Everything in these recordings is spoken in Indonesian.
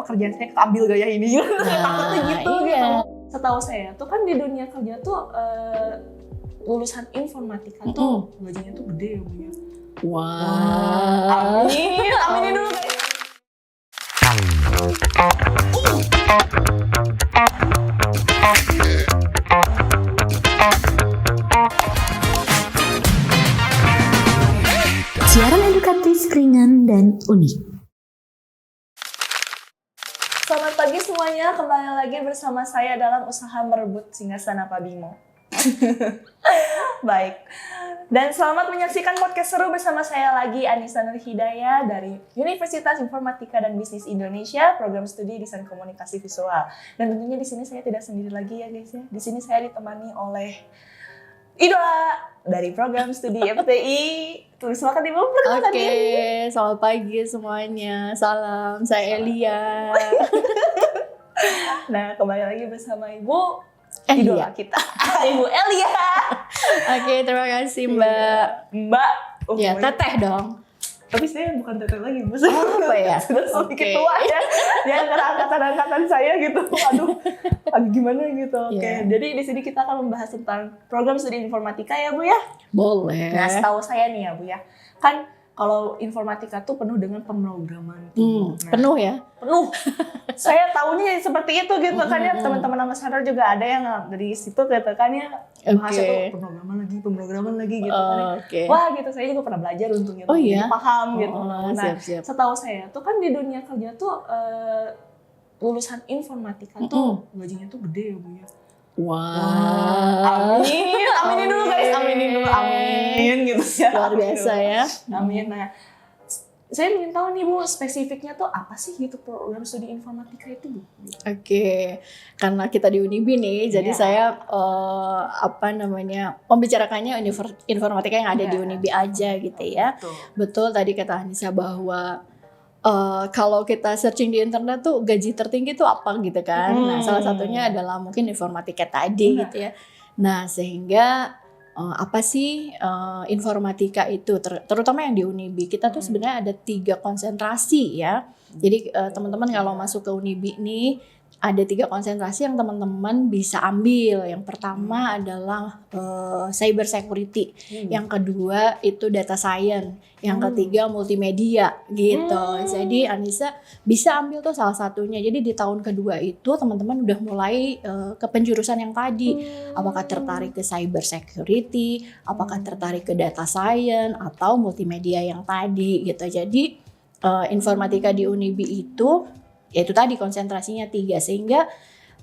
pekerjaan saya keambil gaya ini gitu. Takutnya gitu iya. gitu. Setahu saya tuh kan di dunia kerja tuh lulusan informatika tuh gajinya tuh gede ya Bu ya. Wah. Amin, aminin dulu guys. Siaran edukatif ringan dan unik. Selamat pagi semuanya, kembali lagi bersama saya dalam usaha merebut Singgasana Pak Bimo. Baik, dan selamat menyaksikan podcast seru bersama saya lagi Anissa Nur Hidayah dari Universitas Informatika dan Bisnis Indonesia, program studi Desain Komunikasi Visual. Dan tentunya di sini saya tidak sendiri lagi ya guys ya. Di sini saya ditemani oleh idola dari program studi FTI. Silakan Ibu perkenalkan diri. Oke, selamat pagi semuanya. Salam, saya Elia. Nah, kembali lagi bersama Ibu Elia. idola kita, Ibu Elia. Oke, terima kasih Mbak. Mbak. Ya, teteh dong. Tapi saya bukan teteh lagi, Bu. Apa ya? Sudah sedikit Oke. tua ya. Di antara angkatan-angkatan saya gitu. Aduh, gimana gitu. Oke, Iya. jadi di sini kita akan membahas tentang program studi informatika ya, Bu ya. Boleh. Nah, setahu saya nih ya, Bu ya. Kan kalau informatika tuh penuh dengan pemrograman. Nah, Penuh ya? penuh. Saya tahunya seperti itu gitu kan ya. Teman-teman ambassador juga ada yang dari situ gitu kan ya. Bahasnya tuh pemrograman lagi gitu kan ya. Oke. Wah gitu, saya juga pernah belajar untungnya. Oh iya? Jadi paham gitu. Oh, Nah, siap-siap. setahu saya tuh kan di dunia kerja tuh lulusan informatika tuh gajinya tuh gede ya Bu ya. Wah. Amin, aminin dulu guys, aminin dulu, amin gitu ya. Luar biasa ya. Amin. Nah, saya ingin tahu nih Bu, spesifiknya tuh apa sih gitu program studi informatika itu Bu? Oke, karena kita di Unibi nih, jadi Iya. saya membicarakannya informatika yang ada di Iya. Unibi aja gitu ya. Betul. Betul tadi kata Anissa bahwa kalau kita searching di internet tuh gaji tertinggi tuh apa gitu kan. Nah, salah satunya adalah mungkin informatika tadi Benar. gitu ya. Nah, sehingga apa sih informatika itu terutama yang di Unibi. Kita tuh sebenarnya ada 3 konsentrasi ya. Jadi teman-teman kalau masuk ke Unibi nih ada 3 konsentrasi yang teman-teman bisa ambil. Yang pertama adalah cyber security. Yang kedua itu data science. Yang ketiga multimedia gitu. Jadi Anissa bisa ambil tuh salah satunya. Jadi di tahun kedua itu teman-teman udah mulai ke penjurusan yang tadi. Apakah tertarik ke cyber security, apakah tertarik ke data science atau multimedia yang tadi gitu. Jadi informatika di Unibi itu yaitu tadi konsentrasinya 3 sehingga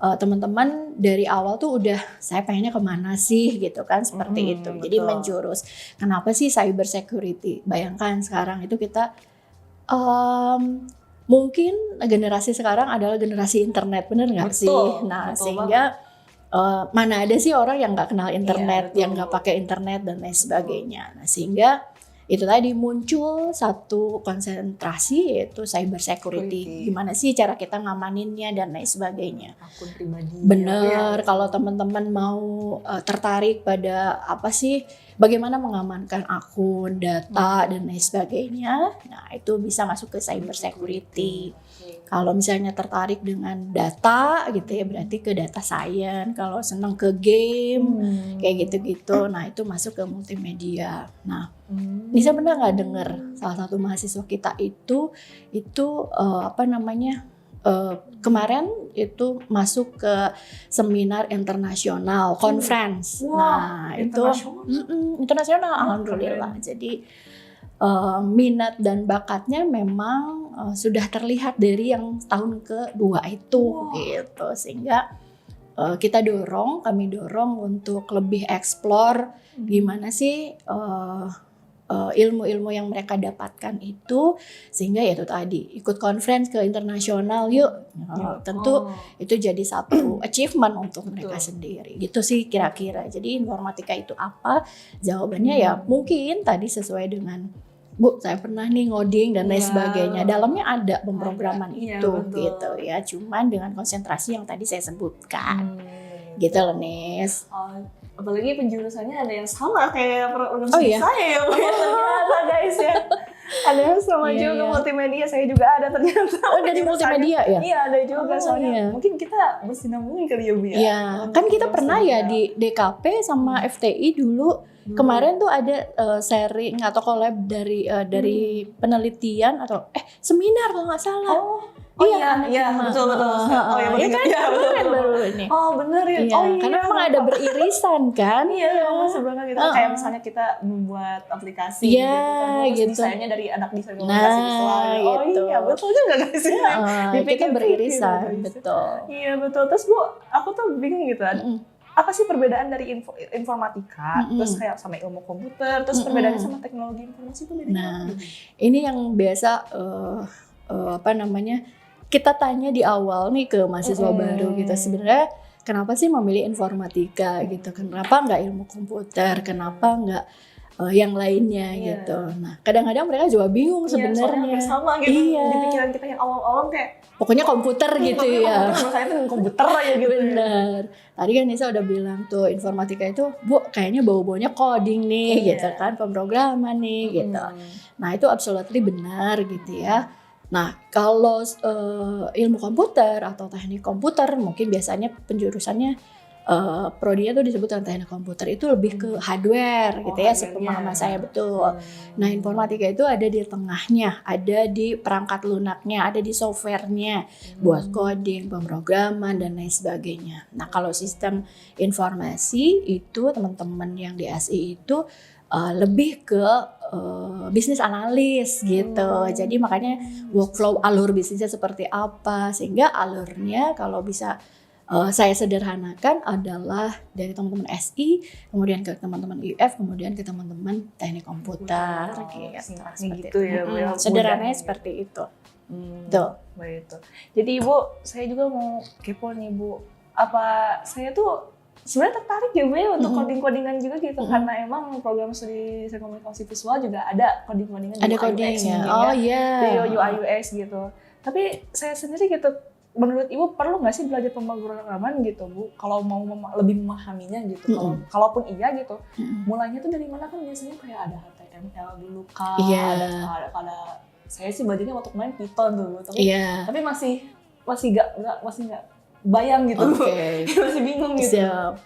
teman-teman dari awal tuh udah saya pengennya kemana sih gitu kan seperti itu. Jadi betul. menjurus. Kenapa sih cyber security? Bayangkan sekarang itu kita mungkin generasi sekarang adalah generasi internet, bener nggak Betul, sih? Nah betul sehingga mana ada sih orang yang nggak kenal internet, betul. yang nggak pakai internet dan lain sebagainya. Nah sehingga itu tadi muncul satu konsentrasi yaitu cyber security. Gimana sih cara kita ngamaninnya dan lain sebagainya. Akun pribadi. Bener, kalau teman-teman mau tertarik pada apa sih, bagaimana mengamankan akun, data dan lain sebagainya. Nah itu bisa masuk ke cyber security. Kalau misalnya tertarik dengan data gitu ya berarti ke data science. Kalau senang ke game kayak gitu-gitu, nah itu masuk ke multimedia. Nah, Nisa benar nggak dengar salah satu mahasiswa kita itu kemarin itu masuk ke seminar internasional conference. Wah, Nah itu internasional. internasional, alhamdulillah. Jadi minat dan bakatnya memang sudah terlihat dari yang tahun kedua itu gitu, sehingga kami dorong untuk lebih explore gimana sih ilmu-ilmu yang mereka dapatkan itu, sehingga ya itu tadi ikut conference ke internasional yuk. Tentu itu jadi satu achievement untuk mereka sendiri gitu sih kira-kira. Jadi informatika itu apa? Jawabannya ya mungkin tadi sesuai dengan Bu, saya pernah nih ngoding dan lain sebagainya. Dalamnya ada pemrograman itu gitu ya. Cuman dengan konsentrasi yang tadi saya sebutkan. Gitu loh, Nis. Apalagi penjurusannya ada yang sama kayak program Oh, iya? saya ya, Bu, ya, ternyata guys ya. Ada sama Iya, juga iya. multimedia, saya juga ada ternyata. Oh, dari multimedia ya? Iya ada juga, Oh, soalnya iya. mungkin kita bersinambung kali ya Bu ya. Iya, kan kita pernah ya di DKP sama FTI dulu. Kemarin tuh ada sharing atau collab dari penelitian atau seminar kalau nggak salah. Oh iya, betul. Oh iya, Iya kan? iya, betul. Kemarin baru ini. Oh bener ya. Iya, Oh iya. karena memang ada beririsan kan? Iya, sebenarnya gitu. Kayak misalnya kita membuat aplikasi Iya, terus gitu. desainnya dari anak desain komunikasi visual. Oh gitu. iya, betul juga guys. Kita beririsan, betul. Iya betul. Terus Bu, aku tuh bingung gitu. Apa sih perbedaan dari informatika, terus kayak sama ilmu komputer, terus perbedaannya sama teknologi informasi itu bedanya Nah, apa? ini yang biasa kita tanya di awal nih ke mahasiswa baru gitu. Sebenarnya kenapa sih memilih informatika gitu? Kenapa nggak ilmu komputer? Kenapa nggak yang lainnya gitu? Nah, kadang-kadang mereka juga bingung sebenarnya. Sama gitu. Iya. Di pikiran kita yang awal-awal kayak Pokoknya komputer gitu ya. Saya tuh komputer aja gitu. Bener. Tadi kan Nisa udah bilang tuh informatika itu, Bu, kayaknya bau-baunya coding nih gitu kan, pemrograman nih gitu. Nah, itu absolutely benar gitu ya. Nah, kalau ilmu komputer atau teknik komputer mungkin biasanya penjurusannya prodinya tuh disebut teknik komputer itu lebih ke hardware gitu ya, sepemahaman saya betul. Nah, informatika itu ada di tengahnya, ada di perangkat lunaknya, ada di softwarenya buat coding, pemrograman dan lain sebagainya. Nah, kalau sistem informasi itu teman-teman yang di SI itu lebih ke bisnis analis gitu. Jadi makanya workflow alur bisnisnya seperti apa, sehingga alurnya kalau bisa saya sederhanakan adalah dari teman-teman SI, kemudian ke teman-teman UF, kemudian ke teman-teman teknik komputer gitu ya. Sederhananya seperti itu. Tuh. Begitu. Jadi Ibu, saya juga mau kepo nih Bu. Apa saya tuh sebenarnya tertarik ya Bu ya untuk coding-codingan juga gitu, karena emang program studi desain komunikasi visual juga ada coding-codingan. Ada codingnya. Oh iya. Video UI UX gitu. Tapi saya sendiri gitu, menurut Ibu perlu nggak sih belajar pemrograman gitu Bu? Kalau mau lebih memahaminya gitu. Kalaupun iya gitu, mulainya tuh dari mana kan biasanya kayak ada HTML dulu kan. Ada saya sih belajarnya waktu kemarin Python tuh, tapi masih nggak bayang gitu. Masih bingung gitu. Siap.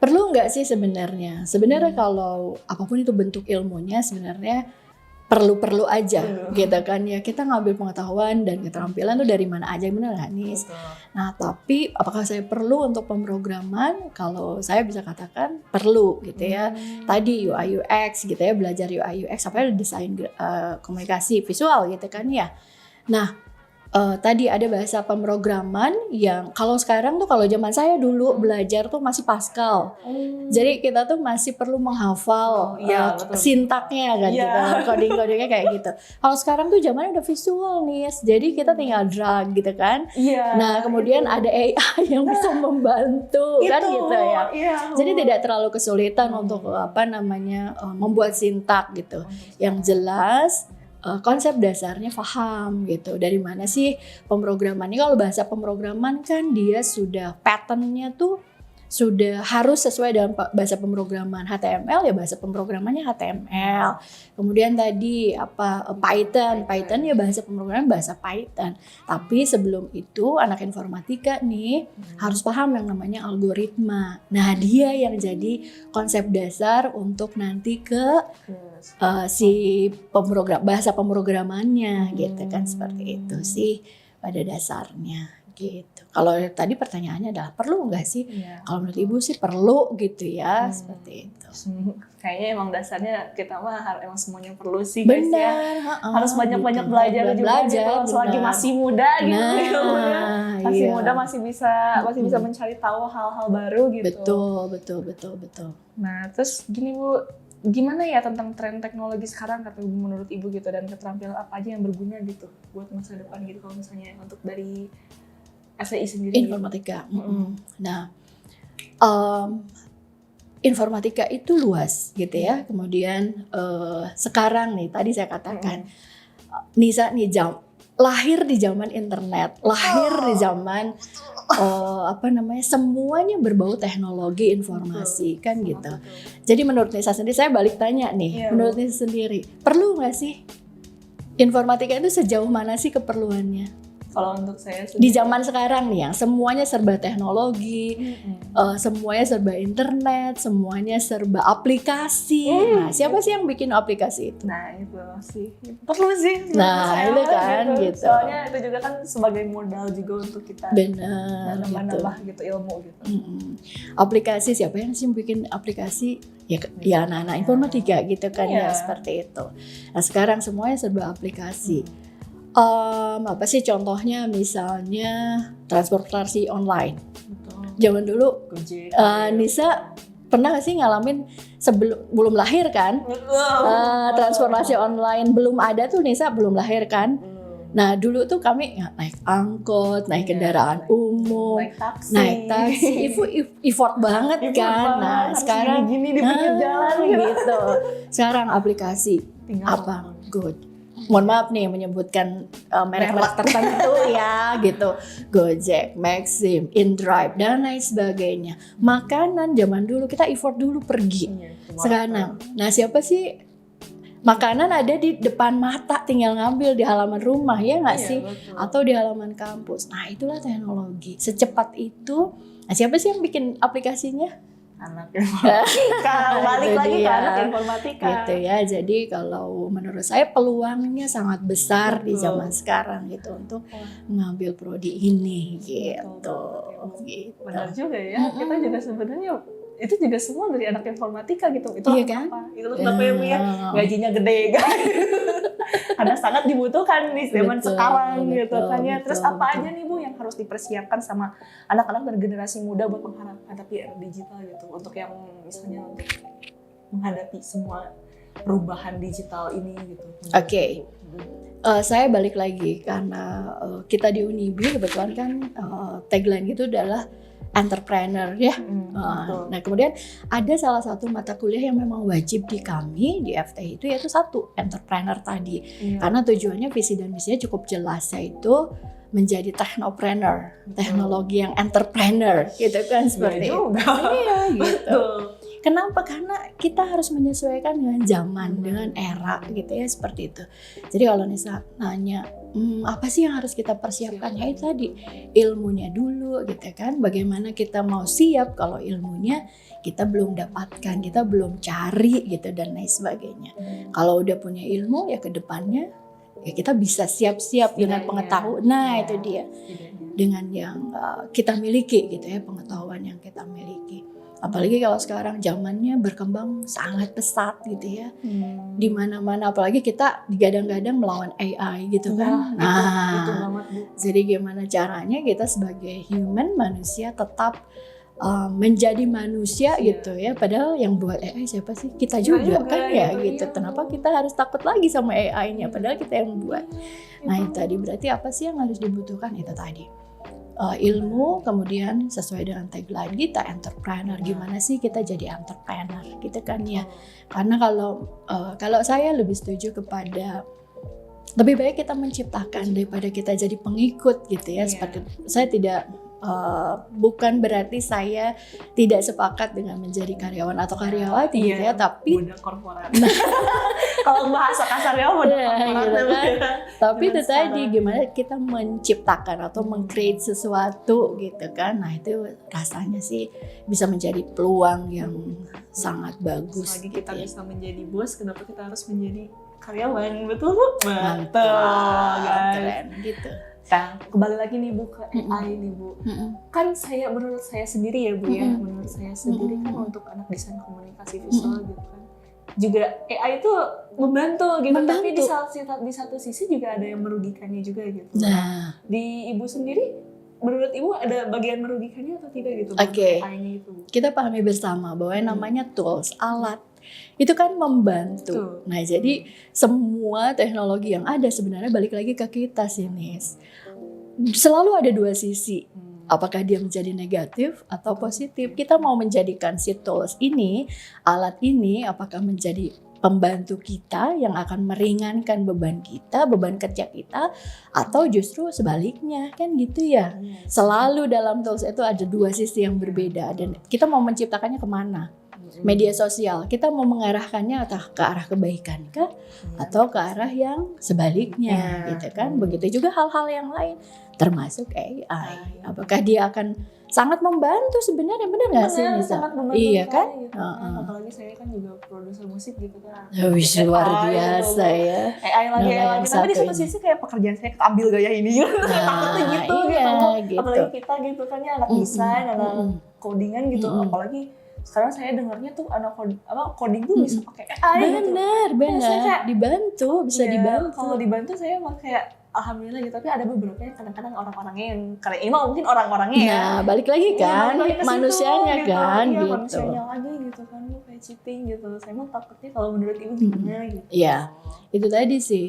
Perlu nggak sih sebenarnya? Sebenarnya kalau apapun itu bentuk ilmunya sebenarnya perlu aja gitu kan ya, kita ngambil pengetahuan dan keterampilan tuh dari mana aja, bener nggak Nis? Nah tapi apakah saya perlu untuk pemrograman? Kalau saya bisa katakan perlu gitu ya. Tadi UI UX gitu ya, belajar UI UX apa desain komunikasi visual gitu kan ya. Nah tadi ada bahasa pemrograman yang kalau sekarang tuh, kalau zaman saya dulu belajar tuh masih Pascal. Jadi kita tuh masih perlu menghafal sintaknya kan gitu, coding-codingnya kayak gitu. Kalau sekarang tuh zamannya udah visual nih, jadi kita tinggal drag gitu kan. Nah kemudian ada AI yang bisa membantu kan gitu ya. Jadi tidak terlalu kesulitan untuk membuat sintak gitu. Yang jelas konsep dasarnya paham gitu. Dari mana sih pemrograman ini? Kalau bahasa pemrograman kan dia sudah patternnya tuh sudah harus sesuai dengan bahasa pemrograman. HTML ya bahasa pemrogramannya HTML. Kemudian tadi Python ya bahasa pemrograman bahasa Python. Tapi sebelum itu anak informatika nih harus paham yang namanya algoritma. Nah dia yang jadi konsep dasar untuk nanti ke bahasa pemrogramannya gitu kan, seperti itu sih pada dasarnya gitu. Kalau tadi pertanyaannya adalah perlu nggak sih? Kalau menurut Ibu sih perlu gitu ya, seperti itu. Kayaknya emang dasarnya kita mah emang semuanya perlu sih guys ya. Harus banyak-banyak gitu. belajar juga gitu. Selagi masih muda gitu. Masih muda masih bisa mencari tahu hal-hal baru gitu. Betul. Nah, terus gini Bu, gimana ya tentang tren teknologi sekarang menurut Ibu gitu, dan keterampilan apa aja yang berguna gitu buat masa depan gitu kalau misalnya untuk dari SI sendiri informatika. Nah, informatika itu luas gitu ya. Kemudian sekarang nih tadi saya katakan Nisa nih lahir di zaman internet, lahir di zaman semuanya berbau teknologi informasi kan gitu. Jadi menurut Nisa sendiri, saya balik tanya nih, menurut Nisa sendiri perlu nggak sih Informatika itu sejauh mana sih keperluannya? Kalau untuk saya Di zaman sekarang nih yang semuanya serba teknologi, semuanya serba internet, semuanya serba aplikasi. Nah, siapa sih yang bikin aplikasi itu? Nah itu sih perlu sih. Nah, saya itu kan gitu. Soalnya itu juga kan sebagai modal juga untuk kita Benar gitu. nambah gitu ilmu gitu. Aplikasi, siapa yang sih bikin aplikasi? Ya anak-anak informatika gitu kan ya, seperti itu. Nah, sekarang semuanya serba aplikasi. Apa sih contohnya, misalnya transportasi online. Betul. Zaman dulu Gojek. Nisa pernah gak sih ngalamin belum lahir kan? Transportasi online belum ada tuh, Nisa belum lahir kan? Nah dulu tuh kami naik angkot, naik kendaraan umum, naik taksi, itu effort banget kan. Nah sekarang gini di pinggir jalan gitu. Sekarang aplikasi tinggal apa? Good. Mohon maaf nih menyebutkan merek-merek tertentu ya gitu. Gojek, Maxim, InDrive dan lain sebagainya. Makanan zaman dulu kita effort dulu pergi. Sekarang, nah siapa sih? Makanan ada di depan mata, tinggal ngambil di halaman rumah ya nggak sih? Betul. Atau di halaman kampus. Nah itulah teknologi. Secepat itu. Nah siapa sih yang bikin aplikasinya? Anak informatika. Balik Itu lagi ke dia. anak informatika. Gitu ya. Jadi kalau menurut saya peluangnya sangat besar di zaman sekarang gitu untuk mengambil prodi ini gitu. Gitu. Benar juga ya. Kita juga sebenarnya itu juga semua dari anak informatika gitu. Itu Iya kan? Itu kenapa ya gajinya gede kan? Karena sangat dibutuhkan di zaman sekarang gitu kan ya. Terus apa aja nih Bu yang harus dipersiapkan sama anak-anak dan generasi muda buat menghadapi era digital gitu, untuk yang misalnya untuk menghadapi semua perubahan digital ini gitu. Oke. Saya balik lagi karena kita di Unibi kebetulan kan tagline gitu adalah entrepreneur ya. Nah kemudian ada salah satu mata kuliah yang memang wajib di kami di FTI itu yaitu satu entrepreneur tadi. Karena tujuannya visi dan misinya cukup jelas, yaitu menjadi technopreneur, teknologi yang entrepreneur gitu kan, seperti itu. Iya gitu. Kenapa? Karena kita harus menyesuaikan dengan zaman, dengan era gitu ya, seperti itu. Jadi kalau Nisa nanya, apa sih yang harus kita persiapkan? Ya itu tadi, ilmunya dulu gitu kan. Bagaimana kita mau siap kalau ilmunya kita belum dapatkan, kita belum cari gitu dan lain sebagainya. Kalau udah punya ilmu ya ke depannya ya kita bisa siap-siap dengan pengetahuan. Nah itu dia, dengan yang kita miliki gitu ya, pengetahuan yang kita miliki. Apalagi kalau sekarang zamannya berkembang sangat pesat gitu ya. Di mana-mana, apalagi kita digadang-gadang melawan AI gitu kan. Nah, jadi gimana caranya kita sebagai human, manusia tetap menjadi manusia gitu ya. Padahal yang buat AI siapa sih? Kita juga kan ya gitu. Kenapa kita harus takut lagi sama AI-nya? Padahal kita yang buat. Nah itu tadi, berarti apa sih yang harus dibutuhkan? Itu tadi. Ilmu, kemudian sesuai dengan tagline kita entrepreneur. Gimana sih kita jadi entrepreneur gitu kan ya. Karena kalau saya lebih setuju kepada lebih baik kita menciptakan daripada kita jadi pengikut gitu ya. Seperti saya tidak bukan berarti saya tidak sepakat dengan menjadi karyawan atau karyawati gitu ya, tapi budak korporat. Kalau bahasa kasarnya budak korporat gitu kan. Tapi itu tadi gimana kita menciptakan atau meng-create sesuatu gitu kan. Nah itu rasanya sih bisa menjadi peluang yang sangat bagus. Lagi gitu kita ya. bisa menjadi bos, kenapa kita harus menjadi karyawan? Betul Bu? Mantap, keren gitu. Nah, kembali lagi nih Bu ke AI nih Bu. Kan menurut saya sendiri ya Bu ya, menurut saya sendiri kan untuk anak desain komunikasi visual gitu kan, juga AI itu membantu gitu, tapi di satu sisi juga ada yang merugikannya juga gitu. Nah, di Ibu sendiri, menurut Ibu ada bagian merugikannya atau tidak gitu? Oke. AI-nya itu. Kita pahami bersama bahwa yang namanya tools, alat itu kan membantu. Nah, jadi semua teknologi yang ada sebenarnya balik lagi ke kita sih, Nis. Selalu ada dua sisi. Apakah dia menjadi negatif atau positif? Kita mau menjadikan si tools ini, alat ini, apakah menjadi pembantu kita yang akan meringankan beban kita, beban kerja kita, atau justru sebaliknya, kan gitu ya. Selalu dalam tools itu ada dua sisi yang berbeda dan kita mau menciptakannya kemana? media sosial. Kita mau mengarahkannya atau ke arah kebaikan kah? Atau ke arah yang sebaliknya gitu kan. Begitu juga hal-hal yang lain termasuk AI. Apakah dia akan sangat membantu sebenarnya, benar nggak sih Nisa? Sangat membantu Iya kan? sekali gitu kan. Apalagi saya kan juga produser musik gitu kan. Wih, luar AI biasa gitu. ya. AI lagi, Nama AI yang lagi. Tapi di satu satu ini. sisi kayak pekerjaan saya keambil gaya ini. Takutnya gitu iya, gitu. Apalagi kita gitu kan ya anak desain, anak codingan gitu. Apalagi sekarang saya dengarnya tuh anak coding tuh bisa pakai AI gitu. Benar, Saya kayak, dibantu, bisa iya, dibantu. Kalau dibantu saya mah kayak alhamdulillah gitu. Tapi ada beberapa yang kadang-kadang orang-orangnya yang karena ini mah mungkin orang-orangnya ya. Nah, balik lagi kan, Iya, balik ke situ, manusianya gitu. kan, Iya, gitu. manusianya lagi gitu kan, lu kayak cheating gitu. Saya mah takutnya kalau menurut ibu gimana gitu. Iya, itu tadi sih.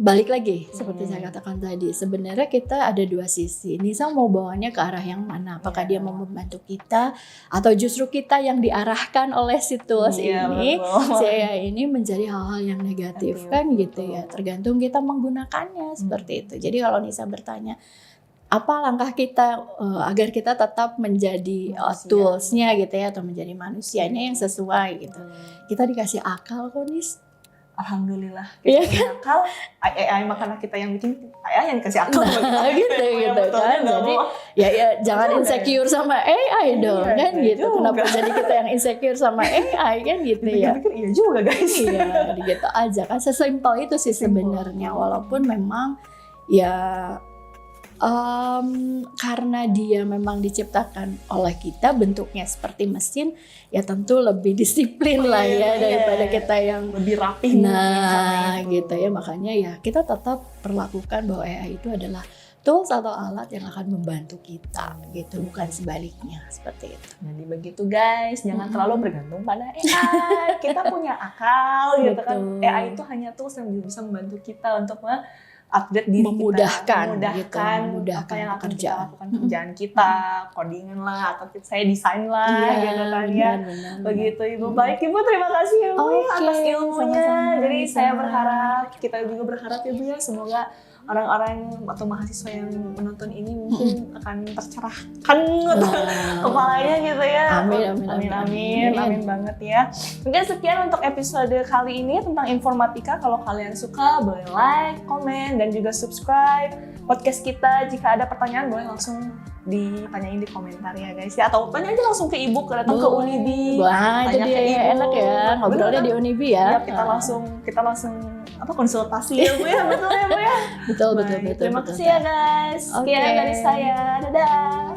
Balik lagi seperti saya katakan tadi, sebenarnya kita ada dua sisi. Nisa mau bawanya ke arah yang mana? Apakah dia mau membantu kita atau justru kita yang diarahkan oleh si tools ini, si AI ini menjadi hal-hal yang negatif kan gitu ya. Tergantung kita menggunakannya seperti itu. Jadi kalau Nisa bertanya apa langkah kita agar kita tetap menjadi toolsnya gitu ya, atau menjadi manusianya yang sesuai gitu. Kita dikasih akal kok Nis. Alhamdulillah Iya kita punya akal. AI makanan kita yang bikin AI yang dikasih akal gitu kan. Jadi ya jangan insecure sama AI dong kan gitu. Kenapa jadi kita yang insecure sama AI kan gitu ya. Pikir iya juga guys. Iya gitu aja kan, sesimpel itu sih sebenarnya. Walaupun memang ya karena dia memang diciptakan oleh kita bentuknya seperti mesin, ya tentu lebih disiplin lah ya daripada kita yang lebih rapi. Nah gitu ya, makanya ya kita tetap perlakukan bahwa AI itu adalah tools atau alat yang akan membantu kita gitu, bukan sebaliknya seperti itu. Jadi begitu guys, jangan terlalu bergantung pada AI. Kita punya akal gitu kan. Betul. AI itu hanya tools yang bisa membantu kita untuk update diri Memudahkan kita, memudahkan apa yang akan kita pekerjaan. lakukan, pekerjaan kita, codingan lah, atau saya desain lah, gitu kan ya. benar. Begitu Ibu. Baik Ibu, terima kasih ya Bu ya, atas ilmunya. sama-sama, Jadi Nisa. saya berharap, kita juga berharap ya Bu ya, semoga orang-orang atau mahasiswa yang menonton ini mungkin akan tercerahkan kepalanya gitu ya. Amin banget ya. Mungkin sekian untuk episode kali ini tentang informatika. Kalau kalian suka boleh like, komen, dan juga subscribe podcast kita. Jika ada pertanyaan boleh langsung ditanyain di komentar ya guys ya, atau tanya aja langsung ke Ibu, datang ke Unibi. Wah, itu tanya dia ke ya, Ibu. enak ya ngobrolnya Bener, di Unibi ya. Ya, kita langsung konsultasi ya Bu ya, betul ya Bu ya. Betul. Terima kasih ya guys. Sekian dari saya. Dadah.